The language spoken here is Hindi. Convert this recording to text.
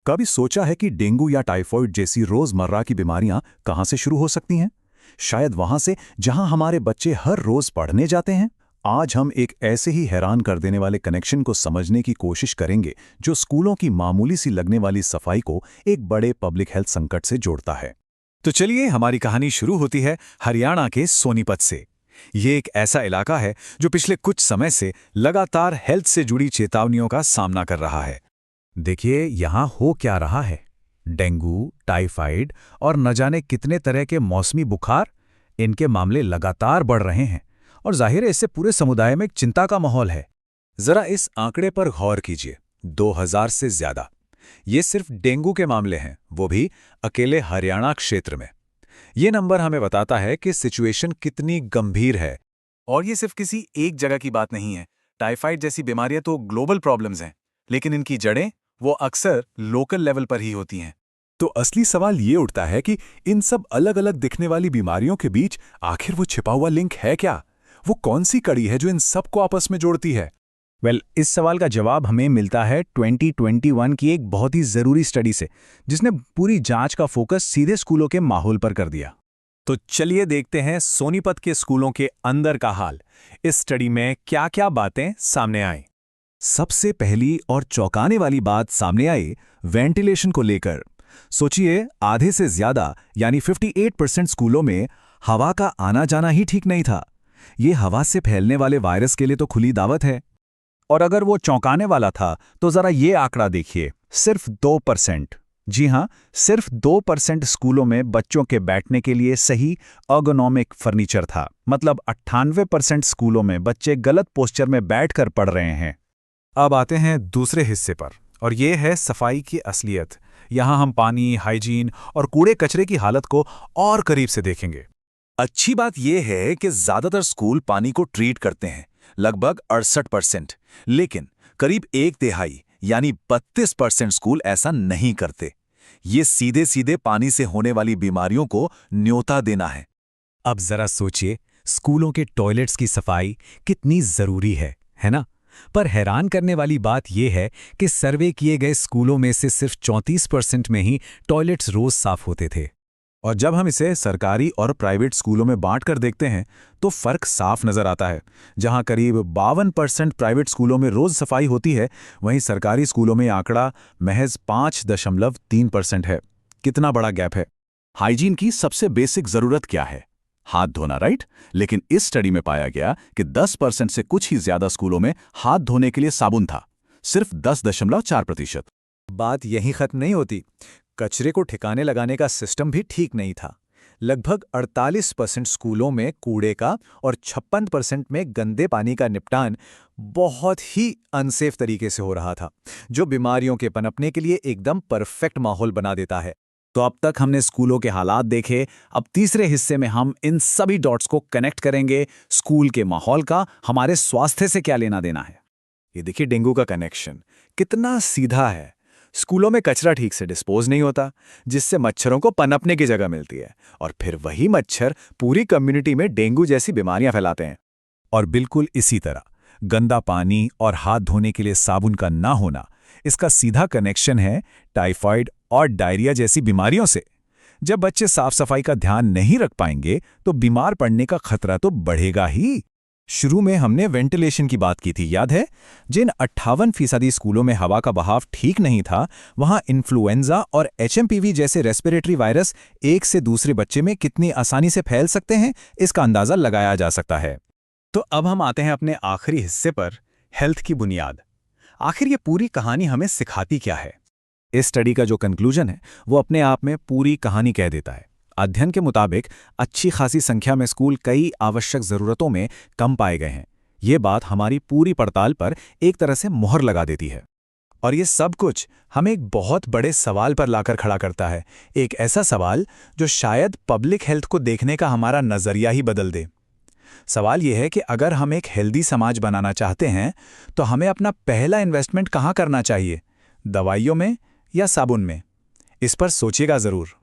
कभी सोचा है कि डेंगू या टाइफॉइड जैसी रोजमर्रा की बीमारियां कहां से शुरू हो सकती हैं? शायद वहां से जहां हमारे बच्चे हर रोज पढ़ने जाते हैं। आज हम एक ऐसे ही हैरान कर देने वाले कनेक्शन को समझने की कोशिश करेंगे जो स्कूलों की मामूली सी लगने वाली सफाई को एक बड़े पब्लिक हेल्थ संकट से जोड़ता है। तो चलिए, हमारी कहानी शुरू होती है हरियाणा के सोनीपत से। ये एक ऐसा इलाका है जो पिछले कुछ समय से लगातार हेल्थ से जुड़ी चेतावनियों का सामना कर रहा है। देखिए यहाँ हो क्या रहा है। डेंगू, टाइफाइड और न जाने कितने तरह के मौसमी बुखार, इनके मामले लगातार बढ़ रहे हैं और जाहिर है इससे पूरे समुदाय में एक चिंता का माहौल है। जरा इस आंकड़े पर गौर कीजिए, 2000 से ज्यादा। ये सिर्फ डेंगू के मामले हैं, वो भी अकेले हरियाणा क्षेत्र में। ये नंबर हमें बताता है कि सिचुएशन कितनी गंभीर है। और ये सिर्फ किसी एक जगह की बात नहीं है। टाइफाइड जैसी बीमारियां तो ग्लोबल प्रॉब्लम्स हैं, लेकिन इनकी जड़ें वो अक्सर लोकल लेवल पर ही होती हैं। तो असली सवाल ये उठता है कि इन सब अलग अलग दिखने वाली बीमारियों के बीच आखिर वो छिपा हुआ लिंक है क्या? वो कौन सी कड़ी है जो इन सबको आपस में जोड़ती है? इस सवाल का जवाब हमें मिलता है 2021 की एक बहुत ही ज़रूरी स्टडी से, जिसने पूरी जांच का फोकस सीधे स्कूलों के माहौल पर कर दिया। तो चलिए देखते हैं सोनीपत के स्कूलों के अंदर का हाल। इस स्टडी में क्या क्या बातें सामने आईं। सबसे पहली और चौंकाने वाली बात सामने आई वेंटिलेशन को लेकर। सोचिए, आधे से ज्यादा यानी 58% स्कूलों में हवा का आना जाना ही ठीक नहीं था। ये हवा से फैलने वाले वायरस के लिए तो खुली दावत है। और अगर वो चौंकाने वाला था तो जरा ये आंकड़ा देखिए, सिर्फ 2%। जी हां, सिर्फ 2% स्कूलों में बच्चों के बैठने के लिए सही अर्गोनॉमिक फर्नीचर था। मतलब 98% स्कूलों में बच्चे गलत पोस्चर में बैठकर पढ़ रहे हैं। अब आते हैं दूसरे हिस्से पर, और ये है सफाई की असलियत। यहाँ हम पानी, हाइजीन और कूड़े कचरे की हालत को और करीब से देखेंगे। अच्छी बात यह है कि ज्यादातर स्कूल पानी को ट्रीट करते हैं, लगभग 68%, लेकिन करीब एक तिहाई यानी 32% स्कूल ऐसा नहीं करते। ये सीधे सीधे पानी से होने वाली बीमारियों को न्योता देना है। अब जरा सोचिए, स्कूलों के टॉयलेट्स की सफाई कितनी जरूरी है ना? पर हैरान करने वाली बात यह है कि सर्वे किए गए स्कूलों में से सिर्फ 34% में ही टॉयलेट्स रोज साफ होते थे। और जब हम इसे सरकारी और प्राइवेट स्कूलों में बांटकर देखते हैं तो फर्क साफ नजर आता है। जहां करीब 52% प्राइवेट स्कूलों में रोज सफाई होती है, वहीं सरकारी स्कूलों में आंकड़ा महज 5.3% है। कितना बड़ा गैप है। हाइजीन की सबसे बेसिक जरूरत क्या है? हाथ धोना, राइट? लेकिन इस स्टडी में पाया गया कि 10% से कुछ ही ज्यादा स्कूलों में हाथ धोने के लिए साबुन था, सिर्फ 10.4%। बात यहीं खत्म नहीं होती। कचरे को ठिकाने लगाने का सिस्टम भी ठीक नहीं था। लगभग 48% स्कूलों में कूड़े का और 56% में गंदे पानी का निपटान बहुत ही अनसेफ तरीके से हो रहा था, जो बीमारियों के पनपने के लिए एकदम परफेक्ट माहौल बना देता है। तो अब तक हमने स्कूलों के हालात देखे। अब तीसरे हिस्से में हम इन सभी डॉट्स को कनेक्ट करेंगे। स्कूल के माहौल का हमारे स्वास्थ्य से क्या लेना देना है। ये देखिए, डेंगू का कनेक्शन कितना सीधा है। स्कूलों में कचरा ठीक से डिस्पोज नहीं होता, जिससे मच्छरों को पनपने की जगह मिलती है, और फिर वही मच्छर पूरी कम्युनिटी में डेंगू जैसी बीमारियां फैलाते हैं। और बिल्कुल इसी तरह गंदा पानी और हाथ धोने के लिए साबुन का ना होना, इसका सीधा कनेक्शन है टाइफाइड और डायरिया जैसी बीमारियों से। जब बच्चे साफ सफाई का ध्यान नहीं रख पाएंगे तो बीमार पड़ने का खतरा तो बढ़ेगा ही। शुरू में हमने वेंटिलेशन की बात की थी, याद है? जिन 58% स्कूलों में हवा का बहाव ठीक नहीं था, वहां इन्फ्लुएंजा और एचएमपीवी जैसे रेस्पिरेटरी वायरस एक से दूसरे बच्चे में कितनी आसानी से फैल सकते हैं, इसका अंदाजा लगाया जा सकता है। तो अब हम आते हैं अपने आखिरी हिस्से पर, हेल्थ की बुनियाद। आखिर ये पूरी कहानी हमें सिखाती क्या है? इस स्टडी का जो कंक्लूजन है वो अपने आप में पूरी कहानी कह देता है। अध्ययन के मुताबिक अच्छी खासी संख्या में स्कूल कई आवश्यक जरूरतों में कम पाए गए हैं। ये बात हमारी पूरी पड़ताल पर एक तरह से मोहर लगा देती है। और ये सब कुछ हमें एक बहुत बड़े सवाल पर लाकर खड़ा करता है। एक ऐसा सवाल जो शायद पब्लिक हेल्थ को देखने का हमारा नजरिया ही बदल दे। सवाल यह है कि अगर हम एक हेल्दी समाज बनाना चाहते हैं तो हमें अपना पहला इन्वेस्टमेंट कहाँ करना चाहिए? दवाइयों में या साबुन में? इस पर सोचिएगा जरूर।